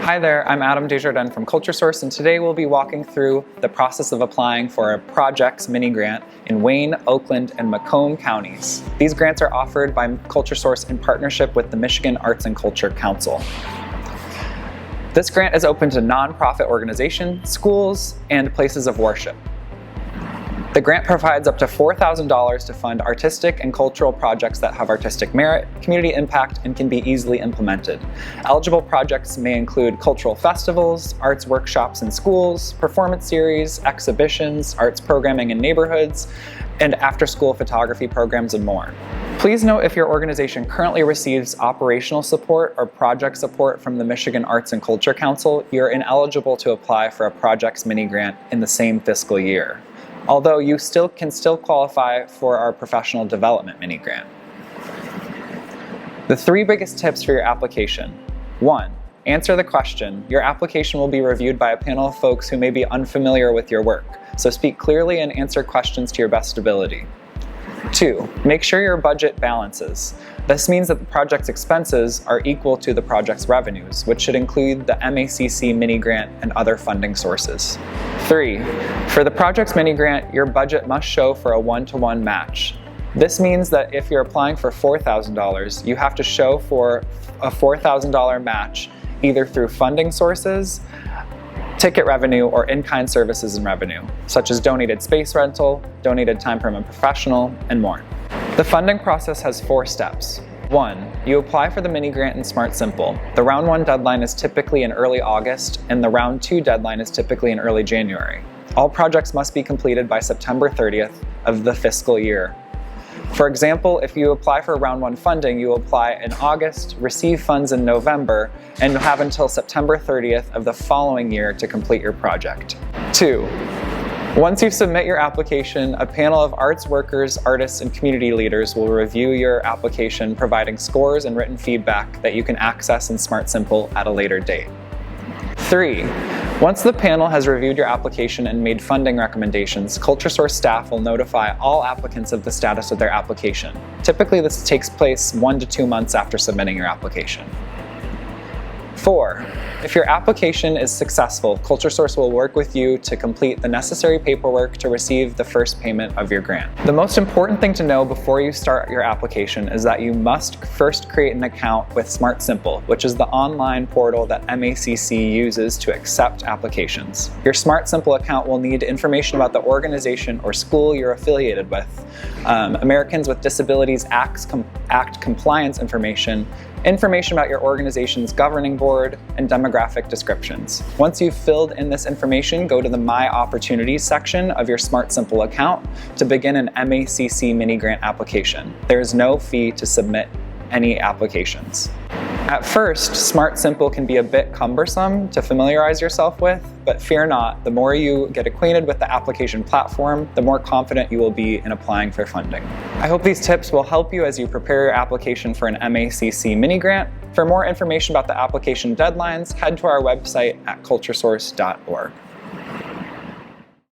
Hi there, I'm Adam Desjardins from CultureSource, and today we'll be walking through the process of applying for a projects mini grant in Wayne, Oakland, and Macomb counties. These grants are offered by CultureSource in partnership with the Michigan Arts and Culture Council. This grant is open to nonprofit organizations, schools, and places of worship. The grant provides up to $4,000 to fund artistic and cultural projects that have artistic merit, community impact, and can be easily implemented. Eligible projects may include cultural festivals, arts workshops in schools, performance series, exhibitions, arts programming in neighborhoods, and after-school photography programs, and more. Please note if your organization currently receives operational support or project support from the Michigan Arts and Culture Council, you're ineligible to apply for a projects mini grant in the same fiscal year, although you can still qualify for our professional development mini grant. The 3 biggest tips for your application. 1. Answer the question. Your application will be reviewed by a panel of folks who may be unfamiliar with your work, so speak clearly and answer questions to your best ability. 2. Make sure your budget balances. This means that the project's expenses are equal to the project's revenues, which should include the MACC mini grant and other funding sources. 3. For the project's mini grant, your budget must show for a 1-to-1 match. This means that if you're applying for $4,000, you have to show for a $4,000 match either through funding sources, ticket revenue, or in-kind services and revenue, such as donated space rental, donated time from a professional, and more. The funding process has 4 steps. 1. You apply for the mini grant in Smart Simple. The round 1 deadline is typically in early August, and the round 2 deadline is typically in early January. All projects must be completed by September 30th of the fiscal year. For example, if you apply for round 1 funding, you apply in August, receive funds in November, and you'll have until September 30th of the following year to complete your project. 2. Once you submit your application, a panel of arts workers, artists, and community leaders will review your application, providing scores and written feedback that you can access in Smart Simple at a later date. 3. Once the panel has reviewed your application and made funding recommendations, CultureSource staff will notify all applicants of the status of their application. Typically, this takes place 1 to 2 months after submitting your application. 4. If your application is successful, CultureSource will work with you to complete the necessary paperwork to receive the first payment of your grant. The most important thing to know before you start your application is that you must first create an account with Smart Simple, which is the online portal that MACC uses to accept applications. Your Smart Simple account will need information about the organization or school you're affiliated with, Americans with Disabilities Act compliance information about your organization's governing board, and demographic descriptions. Once you've filled in this information, go to the My Opportunities section of your Smart Simple account to begin an MACC mini grant application. There is no fee to submit any applications. At first, Smart Simple can be a bit cumbersome to familiarize yourself with, but fear not, the more you get acquainted with the application platform, the more confident you will be in applying for funding. I hope these tips will help you as you prepare your application for an MACC mini grant. For more information about the application deadlines, head to our website at culturesource.org.